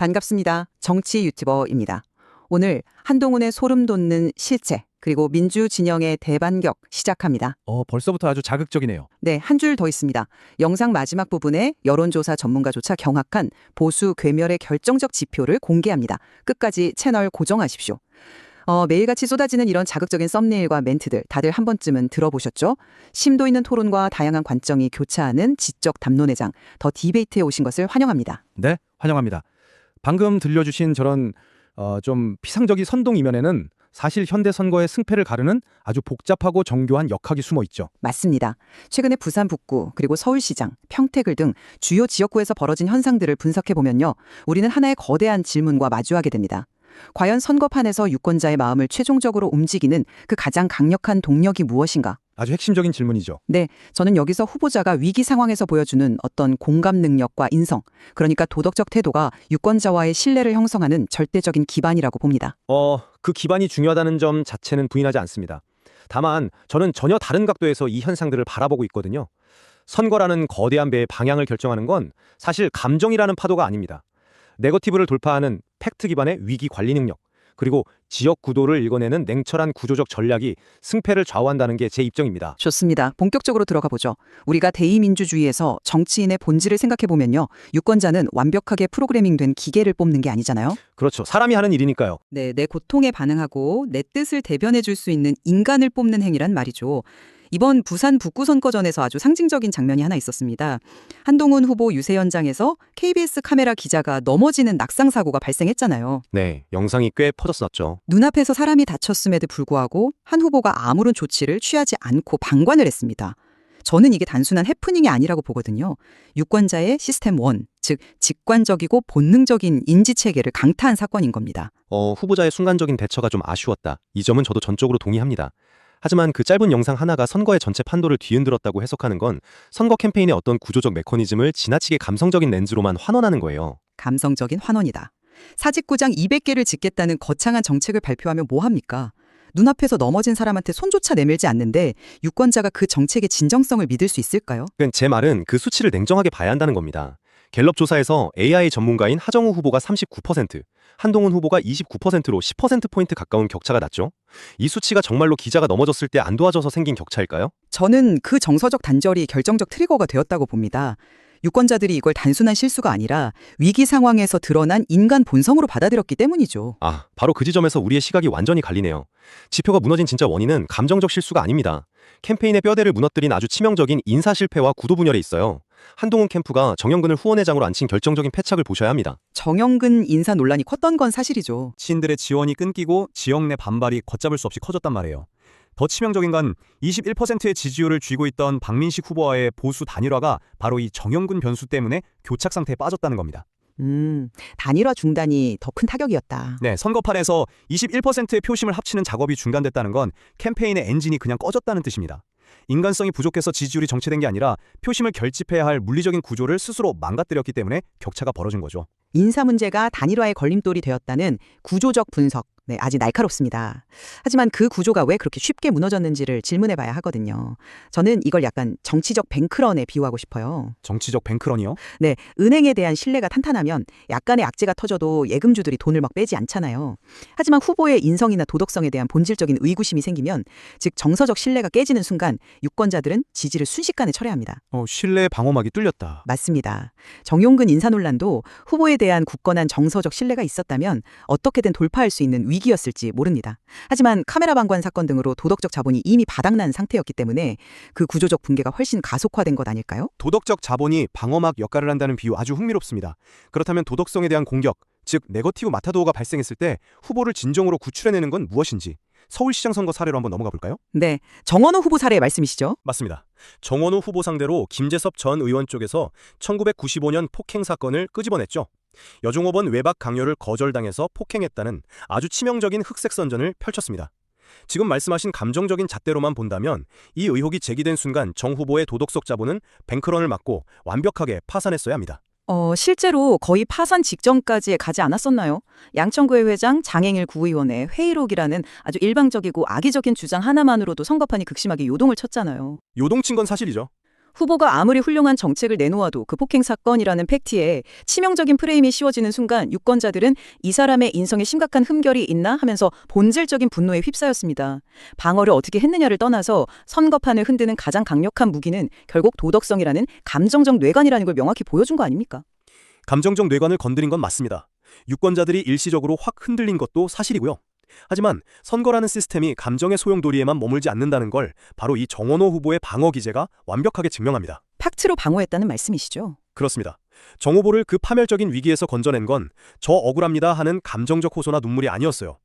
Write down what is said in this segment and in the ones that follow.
반갑습니다. 정치 유튜버입니다. 오늘 한동훈의 소름 돋는 실체, 그리고 민주 진영의 대반격 시작합니다. 벌써부터 아주 자극적이네요. 네, 한 줄 더 있습니다. 영상 마지막 부분에 여론조사 전문가조차 경악한 보수 괴멸의 결정적 지표를 공개합니다. 끝까지 채널 고정하십시오. 매일같이 쏟아지는 이런 자극적인 썸네일과 멘트들 다들 한 번쯤은 들어보셨죠? 심도 있는 토론과 다양한 관점이 교차하는 지적 담론회장, 더 디베이트에 오신 것을 환영합니다. 네, 환영합니다. 방금 들려주신 저런 좀 피상적인 선동 이면에는 사실 현대 선거의 승패를 가르는 아주 복잡하고 정교한 역학이 숨어 있죠. 맞습니다. 최근에 부산 북구, 그리고 서울시장, 평택을 등 주요 지역구에서 벌어진 현상들을 분석해보면요. 우리는 하나의 거대한 질문과 마주하게 됩니다. 과연 선거판에서 유권자의 마음을 최종적으로 움직이는 그 가장 강력한 동력이 무엇인가? 아주 핵심적인 질문이죠. 네, 저는 여기서 후보자가 위기 상황에서 보여주는 어떤 공감 능력과 인성, 그러니까 도덕적 태도가 유권자와의 신뢰를 형성하는 절대적인 기반이라고 봅니다. 그 기반이 중요하다는 점 자체는 부인하지 않습니다. 다만 저는 전혀 다른 각도에서 이 현상들을 바라보고 있거든요. 선거라는 거대한 배의 방향을 결정하는 건 사실 감정이라는 파도가 아닙니다. 네거티브를 돌파하는 팩트 기반의 위기 관리 능력, 그리고 지역 구도를 읽어내는 냉철한 구조적 전략이 승패를 좌우한다는 게 제 입장입니다. 좋습니다. 본격적으로 들어가 보죠. 우리가 대의민주주의에서 정치인의 본질을 생각해보면요. 유권자는 완벽하게 프로그래밍된 기계를 뽑는 게 아니잖아요. 그렇죠. 사람이 하는 일이니까요. 네, 내 고통에 반응하고 내 뜻을 대변해줄 수 있는 인간을 뽑는 행위란 말이죠. 이번 부산 북구 선거전에서 아주 상징적인 장면이 하나 있었습니다. 한동훈 후보 유세 현장에서 KBS 카메라 기자가 넘어지는 낙상 사고가 발생했잖아요. 네, 영상이 꽤 퍼졌었죠. 눈앞에서 사람이 다쳤음에도 불구하고 한 후보가 아무런 조치를 취하지 않고 방관을 했습니다. 저는 이게 단순한 해프닝이 아니라고 보거든요. 유권자의 시스템 1, 즉 직관적이고 본능적인 인지체계를 강타한 사건인 겁니다. 후보자의 순간적인 대처가 좀 아쉬웠다. 이 점은 저도 전적으로 동의합니다. 하지만 그 짧은 영상 하나가 선거의 전체 판도를 뒤흔들었다고 해석하는 건 선거 캠페인의 어떤 구조적 메커니즘을 지나치게 감성적인 렌즈로만 환원하는 거예요. 감성적인 환원이다. 사직구장 200개를 짓겠다는 거창한 정책을 발표하면 뭐합니까? 눈앞에서 넘어진 사람한테 손조차 내밀지 않는데 유권자가 그 정책의 진정성을 믿을 수 있을까요? 제 말은 그 수치를 냉정하게 봐야 한다는 겁니다. 갤럽 조사에서 AI 전문가인 하정우 후보가 39%, 한동훈 후보가 29%로 10%포인트 가까운 격차가 났죠. 이 수치가 정말로 기자가 넘어졌을 때 안 도와줘서 생긴 격차일까요? 저는 그 정서적 단절이 결정적 트리거가 되었다고 봅니다. 유권자들이 이걸 단순한 실수가 아니라 위기 상황에서 드러난 인간 본성으로 받아들였기 때문이죠. 바로 그 지점에서 우리의 시각이 완전히 갈리네요. 지표가 무너진 진짜 원인은 감정적 실수가 아닙니다. 캠페인의 뼈대를 무너뜨린 아주 치명적인 인사 실패와 구도 분열에 있어요. 한동훈 캠프가 정영근을 후원회장으로 앉힌 결정적인 패착을 보셔야 합니다. 정영근 인사 논란이 컸던 건 사실이죠. 시인들의 지원이 끊기고 지역 내 반발이 걷잡을 수 없이 커졌단 말이에요. 더 치명적인 건 21%의 지지율을 쥐고 있던 박민식 후보와의 보수 단일화가 바로 이 정영근 변수 때문에 교착 상태에 빠졌다는 겁니다. 단일화 중단이 더 큰 타격이었다. 네, 선거판에서 21%의 표심을 합치는 작업이 중단됐다는 건 캠페인의 엔진이 그냥 꺼졌다는 뜻입니다. 인간성이 부족해서 지지율이 정체된 게 아니라 표심을 결집해야 할 물리적인 구조를 스스로 망가뜨렸기 때문에 격차가 벌어진 거죠. 인사 문제가 단일화의 걸림돌이 되었다는 구조적 분석, 네, 아직 날카롭습니다. 하지만 그 구조가 왜 그렇게 쉽게 무너졌는지를 질문해봐야 하거든요. 저는 이걸 약간 정치적 뱅크런에 비유하고 싶어요. 정치적 뱅크런이요? 네, 은행에 대한 신뢰가 탄탄하면 약간의 악재가 터져도 예금주들이 돈을 막 빼지 않잖아요. 하지만 후보의 인성이나 도덕성에 대한 본질적인 의구심이 생기면, 즉 정서적 신뢰가 깨지는 순간 유권자들은 지지를 순식간에 철회합니다. 신뢰 방어막이 뚫렸다. 맞습니다. 정용근 인사 논란도 후보에 대한 굳건한 정서적 신뢰가 있었다면 어떻게든 돌파할 수 있는 위기였을지 모릅니다. 하지만 카메라 방관 사건 등으로 도덕적 자본이 이미 바닥난 상태였기 때문에 그 구조적 붕괴가 훨씬 가속화된 것 아닐까요? 도덕적 자본이 방어막 역할을 한다는 비유 아주 흥미롭습니다. 그렇다면 도덕성에 대한 공격, 즉 네거티브 마타도어가 발생했을 때 후보를 진정으로 구출해내는 건 무엇인지 서울시장 선거 사례로 한번 넘어가 볼까요? 네, 정원호 후보 사례의 말씀이시죠? 맞습니다. 정원우 후보 상대로 김재섭 전 의원 쪽에서 1995년 폭행 사건을 끄집어냈죠. 여종업원 외박 강요를 거절당해서 폭행했다는 아주 치명적인 흑색 선전을 펼쳤습니다. 지금 말씀하신 감정적인 잣대로만 본다면 이 의혹이 제기된 순간 정 후보의 도덕적 자본은 뱅크런을 맞고 완벽하게 파산했어야 합니다. 실제로 거의 파산 직전까지 가지 않았었나요? 양천구의 회장, 장행일 구의원의 회의록이라는 아주 일방적이고 악의적인 주장 하나만으로도 선거판이 극심하게 요동을 쳤잖아요. 요동친 건 사실이죠. 후보가 아무리 훌륭한 정책을 내놓아도 그 폭행 사건이라는 팩트에 치명적인 프레임이 씌워지는 순간 유권자들은 이 사람의 인성에 심각한 흠결이 있나 하면서 본질적인 분노에 휩싸였습니다. 방어를 어떻게 했느냐를 떠나서 선거판을 흔드는 가장 강력한 무기는 결국 도덕성이라는 감정적 뇌관이라는 걸 명확히 보여준 거 아닙니까? 감정적 뇌관을 건드린 건 맞습니다. 유권자들이 일시적으로 확 흔들린 것도 사실이고요. 하지만 선거라는 시스템이 감정의 소용돌이에만 머물지 않는다는 걸 바로 이 정원호 후보의 방어 기제가 완벽하게 증명합니다. 팩트로 방어했다는 말씀이시죠? 그렇습니다. 정 후보를 그 파멸적인 위기에서 건져낸 건 저 억울합니다 하는 감정적 호소나 눈물이 아니었어요.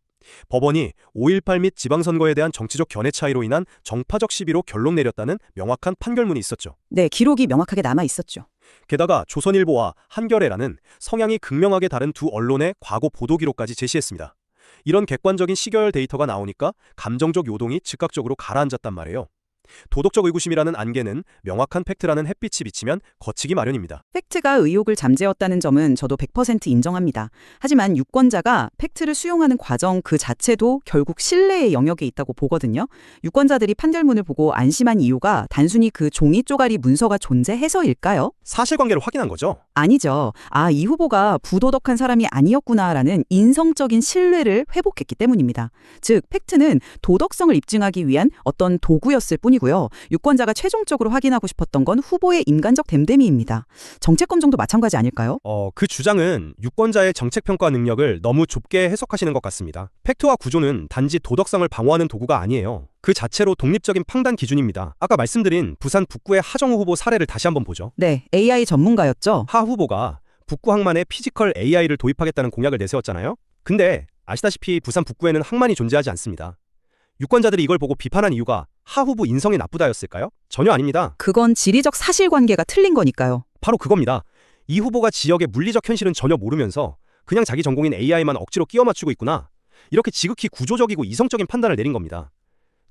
법원이 5.18 및 지방선거에 대한 정치적 견해 차이로 인한 정파적 시비로 결론 내렸다는 명확한 판결문이 있었죠. 네, 기록이 명확하게 남아 있었죠. 게다가 조선일보와 한겨레라는 성향이 극명하게 다른 두 언론의 과거 보도 기록까지 제시했습니다. 이런 객관적인 시결 데이터가 나오니까 감정적 요동이 즉각적으로 가라앉았단 말이에요. 도덕적 의구심이라는 안개는 명확한 팩트라는 햇빛이 비치면 거치기 마련입니다. 팩트가 의혹을 잠재웠다는 점은 저도 100% 인정합니다. 하지만 유권자가 팩트를 수용하는 과정 그 자체도 결국 신뢰의 영역에 있다고 보거든요. 유권자들이 판결문을 보고 안심한 이유가 단순히 그 종이 쪼가리 문서가 존재해서일까요? 사실관계를 확인한 거죠. 아니죠. 이 후보가 부도덕한 사람이 아니었구나라는 인성적인 신뢰를 회복했기 때문입니다. 즉, 팩트는 도덕성을 입증하기 위한 어떤 도구였을 뿐이고요. 유권자가 최종적으로 확인하고 싶었던 건 후보의 인간적 됨됨이입니다. 정책 검증도 마찬가지 아닐까요? 그 주장은 유권자의 정책평가 능력을 너무 좁게 해석하시는 것 같습니다. 팩트와 구조는 단지 도덕성을 방어하는 도구가 아니에요. 그 자체로 독립적인 판단 기준입니다. 아까 말씀드린 부산 북구의 하정우 후보 사례를 다시 한번 보죠. 네, AI 전문가였죠. 하 후보가 북구 항만에 피지컬 AI를 도입하겠다는 공약을 내세웠잖아요. 근데 아시다시피 부산 북구에는 항만이 존재하지 않습니다. 유권자들이 이걸 보고 비판한 이유가 하 후보 인성이 나쁘다였을까요? 전혀 아닙니다. 그건 지리적 사실관계가 틀린 거니까요. 바로 그겁니다. 이 후보가 지역의 물리적 현실은 전혀 모르면서 그냥 자기 전공인 AI만 억지로 끼워 맞추고 있구나. 이렇게 지극히 구조적이고 이성적인 판단을 내린 겁니다.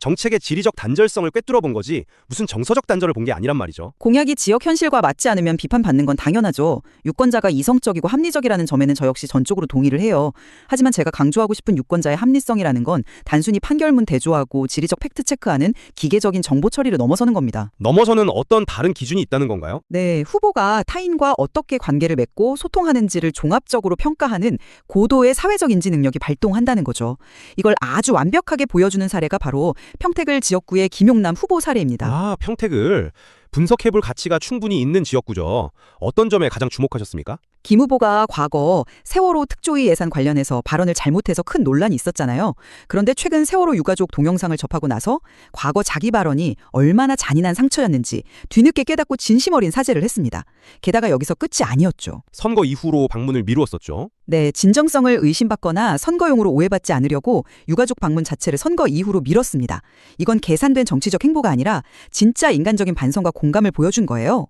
정책의 지리적 단절성을 꿰뚫어 본 거지 무슨 정서적 단절을 본 게 아니란 말이죠. 공약이 지역 현실과 맞지 않으면 비판받는 건 당연하죠. 유권자가 이성적이고 합리적이라는 점에는 저 역시 전적으로 동의를 해요. 하지만 제가 강조하고 싶은 유권자의 합리성이라는 건 단순히 판결문 대조하고 지리적 팩트체크하는 기계적인 정보 처리를 넘어서는 겁니다. 넘어서는 어떤 다른 기준이 있다는 건가요? 네, 후보가 타인과 어떻게 관계를 맺고 소통하는지를 종합적으로 평가하는 고도의 사회적 인지 능력이 발동한다는 거죠. 이걸 아주 완벽하게 보여주는 사례가 바로 평택을 지역구의 김용남 후보 사례입니다. 평택을 분석해볼 가치가 충분히 있는 지역구죠. 어떤 점에 가장 주목하셨습니까? 김 후보가 과거 세월호 특조위 예산 관련해서 발언을 잘못해서 큰 논란이 있었잖아요. 그런데 최근 세월호 유가족 동영상을 접하고 나서 과거 자기 발언이 얼마나 잔인한 상처였는지 뒤늦게 깨닫고 진심 어린 사죄를 했습니다. 게다가 여기서 끝이 아니었죠. 선거 이후로 방문을 미루었었죠. 네, 진정성을 의심받거나 선거용으로 오해받지 않으려고 유가족 방문 자체를 선거 이후로 미뤘습니다. 이건 계산된 정치적 행보가 아니라 진짜 인간적인 반성과 공감을 보여준 거예요.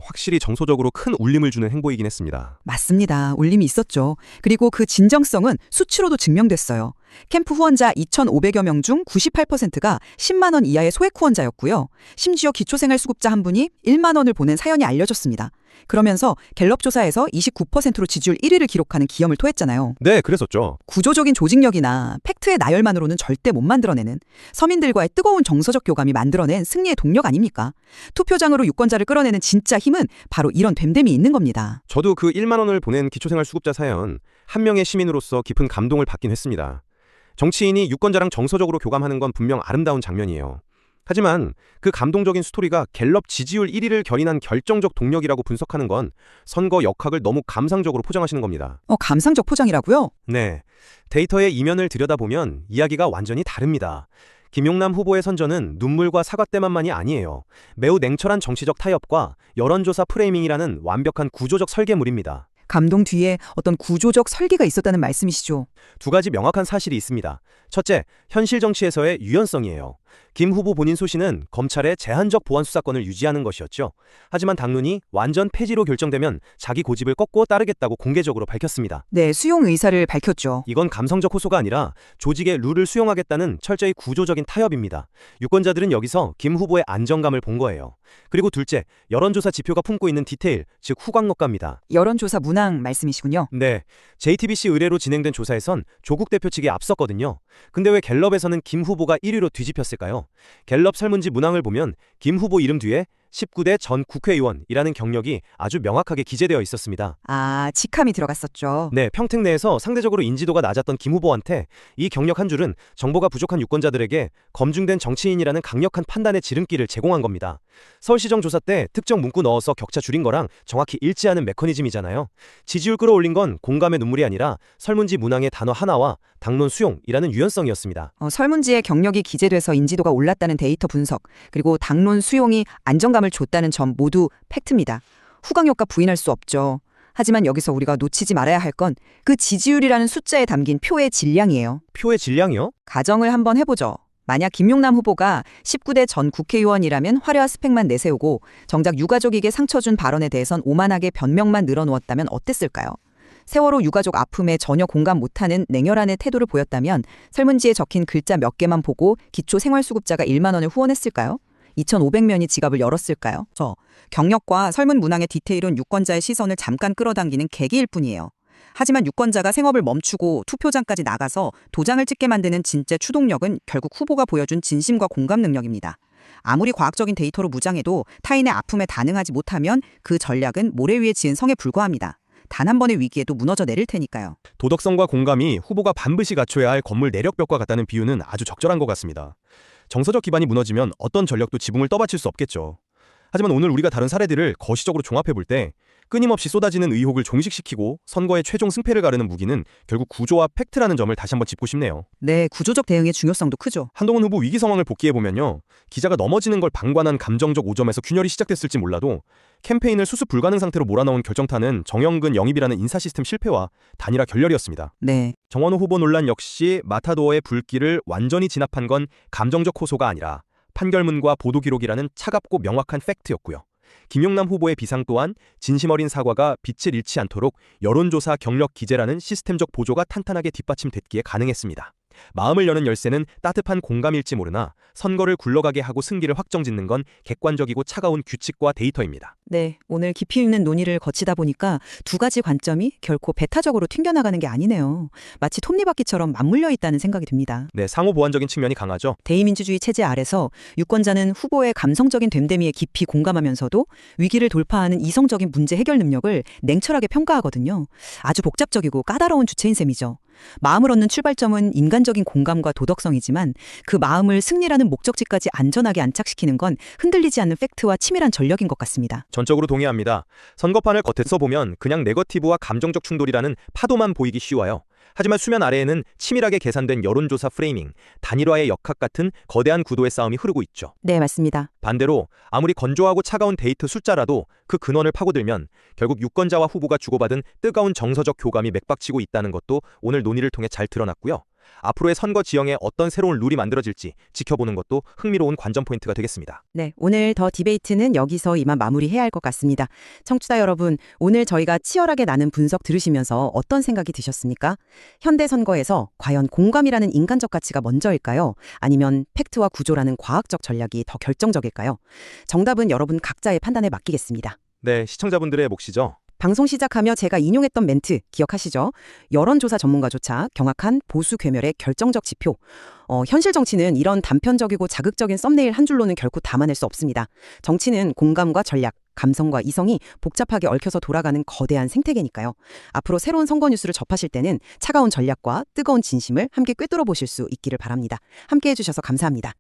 확실히 정서적으로 큰 울림을 주는 행보이긴 했습니다. 맞습니다. 울림이 있었죠. 그리고 그 진정성은 수치로도 증명됐어요. 캠프 후원자 2,500여 명 중 98%가 10만 원 이하의 소액 후원자였고요. 심지어 기초생활수급자 한 분이 1만 원을 보낸 사연이 알려졌습니다. 그러면서 갤럽 조사에서 29%로 지지율 1위를 기록하는 기염을 토했잖아요. 네, 그랬었죠. 구조적인 조직력이나 팩트의 나열만으로는 절대 못 만들어내는 서민들과의 뜨거운 정서적 교감이 만들어낸 승리의 동력 아닙니까? 투표장으로 유권자를 끌어내는 진짜 힘은 바로 이런 됨됨이 있는 겁니다. 저도 그 1만 원을 보낸 기초생활수급자 사연 한 명의 시민으로서 깊은 감동을 받긴 했습니다. 정치인이 유권자랑 정서적으로 교감하는 건 분명 아름다운 장면이에요. 하지만 그 감동적인 스토리가 갤럽 지지율 1위를 견인한 결정적 동력이라고 분석하는 건 선거 역학을 너무 감상적으로 포장하시는 겁니다. 감상적 포장이라고요? 네, 데이터의 이면을 들여다보면 이야기가 완전히 다릅니다. 김용남 후보의 선전은 눈물과 사과때만만이 아니에요. 매우 냉철한 정치적 타협과 여론조사 프레이밍이라는 완벽한 구조적 설계물입니다. 감동 뒤에 어떤 구조적 설계가 있었다는 말씀이시죠? 두 가지 명확한 사실이 있습니다. 첫째, 현실 정치에서의 유연성이에요. 김 후보 본인 소신은 검찰의 제한적 보안 수사권을 유지하는 것이었죠. 하지만 당론이 완전 폐지로 결정되면 자기 고집을 꺾고 따르겠다고 공개적으로 밝혔습니다. 네, 수용 의사를 밝혔죠. 이건 감성적 호소가 아니라 조직의 룰을 수용하겠다는 철저히 구조적인 타협입니다. 유권자들은 여기서 김 후보의 안정감을 본 거예요. 그리고 둘째, 여론조사 지표가 품고 있는 디테일, 즉 후광력가입니다. 여론조사 문항 말씀이시군요. 네, JTBC 의뢰로 진행된 조사에선 조국 대표 측이 앞섰거든요. 근데 왜 갤럽에서는 김 후보가 1위로 뒤집혔을까요? 갤럽 설문지 문항을 보면 김 후보 이름 뒤에 19대 전 국회의원이라는 경력이 아주 명확하게 기재되어 있었습니다. 아, 직함이 들어갔었죠. 네, 평택 내에서 상대적으로 인지도가 낮았던 김 후보한테 이 경력 한 줄은 정보가 부족한 유권자들에게 검증된 정치인이라는 강력한 판단의 지름길을 제공한 겁니다. 서울시정 조사 때 특정 문구 넣어서 격차 줄인 거랑 정확히 일치하는 메커니즘이잖아요. 지지율 끌어올린 건 공감의 눈물이 아니라 설문지 문항의 단어 하나와 당론 수용이라는 유연성이었습니다. 설문지에 경력이 기재돼서 인지도가 올랐다는 데이터 분석, 그리고 당론 수용이 안정감을 줬다는 점 모두 팩트입니다. 후광 효과 부인할 수 없죠. 하지만 여기서 우리가 놓치지 말아야 할 건 그 지지율이라는 숫자에 담긴 표의 질량이에요. 표의 질량이요? 가정을 한번 해보죠. 만약 김용남 후보가 19대 전 국회의원이라면 화려한 스펙만 내세우고 정작 유가족에게 상처 준 발언에 대해선 오만하게 변명만 늘어놓았다면 어땠을까요? 세월호 유가족 아픔에 전혀 공감 못하는 냉혈한의 태도를 보였다면 설문지에 적힌 글자 몇 개만 보고 기초생활수급자가 1만 원을 후원했을까요? 2,500명이 지갑을 열었을까요? 경력과 설문 문항의 디테일은 유권자의 시선을 잠깐 끌어당기는 계기일 뿐이에요. 하지만 유권자가 생업을 멈추고 투표장까지 나가서 도장을 찍게 만드는 진짜 추동력은 결국 후보가 보여준 진심과 공감 능력입니다. 아무리 과학적인 데이터로 무장해도 타인의 아픔에 반응하지 못하면 그 전략은 모래 위에 지은 성에 불과합니다. 단 한 번의 위기에도 무너져 내릴 테니까요. 도덕성과 공감이 후보가 반드시 갖춰야 할 건물 내력벽과 같다는 비유는 아주 적절한 것 같습니다. 정서적 기반이 무너지면 어떤 전력도 지붕을 떠받칠 수 없겠죠. 하지만 오늘 우리가 다룬 사례들을 거시적으로 종합해 볼 때 끊임없이 쏟아지는 의혹을 종식시키고 선거의 최종 승패를 가르는 무기는 결국 구조와 팩트라는 점을 다시 한번 짚고 싶네요. 네, 구조적 대응의 중요성도 크죠. 한동훈 후보 위기 상황을 복기해보면요. 기자가 넘어지는 걸 방관한 감정적 오점에서 균열이 시작됐을지 몰라도 캠페인을 수습 불가능 상태로 몰아넣은 결정타는 정영근 영입이라는 인사 시스템 실패와 단일화 결렬이었습니다. 네, 정원호 후보 논란 역시 마타도어의 불길을 완전히 진압한 건 감정적 호소가 아니라 판결문과 보도 기록이라는 차갑고 명확한 팩트였고요. 김용남 후보의 비상 또한 진심 어린 사과가 빛을 잃지 않도록 여론조사 경력 기재라는 시스템적 보조가 탄탄하게 뒷받침됐기에 가능했습니다. 마음을 여는 열쇠는 따뜻한 공감일지 모르나 선거를 굴러가게 하고 승기를 확정짓는 건 객관적이고 차가운 규칙과 데이터입니다. 네, 오늘 깊이 있는 논의를 거치다 보니까 두 가지 관점이 결코 배타적으로 튕겨나가는 게 아니네요. 마치 톱니바퀴처럼 맞물려 있다는 생각이 듭니다. 네, 상호 보완적인 측면이 강하죠. 대의민주주의 체제 아래서 유권자는 후보의 감성적인 됨됨이에 깊이 공감하면서도 위기를 돌파하는 이성적인 문제 해결 능력을 냉철하게 평가하거든요. 아주 복잡적이고 까다로운 주체인 셈이죠. 마음을 얻는 출발점은 인간적인 공감과 도덕성이지만 그 마음을 승리라는 목적지까지 안전하게 안착시키는 건 흔들리지 않는 팩트와 치밀한 전력인 것 같습니다. 전적으로 동의합니다. 선거판을 겉에서 보면 그냥 네거티브와 감정적 충돌이라는 파도만 보이기 쉬워요. 하지만 수면 아래에는 치밀하게 계산된 여론조사 프레이밍, 단일화의 역학 같은 거대한 구도의 싸움이 흐르고 있죠. 네, 맞습니다. 반대로 아무리 건조하고 차가운 데이터 숫자라도 그 근원을 파고들면 결국 유권자와 후보가 주고받은 뜨거운 정서적 교감이 맥박치고 있다는 것도 오늘 논의를 통해 잘 드러났고요. 앞으로의 선거 지형에 어떤 새로운 룰이 만들어질지 지켜보는 것도 흥미로운 관전 포인트가 되겠습니다. 네, 오늘 더 디베이트는 여기서 이만 마무리해야 할 것 같습니다. 청취자 여러분, 오늘 저희가 치열하게 나눈 분석 들으시면서 어떤 생각이 드셨습니까? 현대 선거에서 과연 공감이라는 인간적 가치가 먼저일까요? 아니면 팩트와 구조라는 과학적 전략이 더 결정적일까요? 정답은 여러분 각자의 판단에 맡기겠습니다. 네, 시청자분들의 몫이죠. 방송 시작하며 제가 인용했던 멘트 기억하시죠? 여론조사 전문가조차 경악한 보수 괴멸의 결정적 지표. 현실 정치는 이런 단편적이고 자극적인 썸네일 한 줄로는 결코 담아낼 수 없습니다. 정치는 공감과 전략, 감성과 이성이 복잡하게 얽혀서 돌아가는 거대한 생태계니까요. 앞으로 새로운 선거 뉴스를 접하실 때는 차가운 전략과 뜨거운 진심을 함께 꿰뚫어 보실 수 있기를 바랍니다. 함께 해주셔서 감사합니다.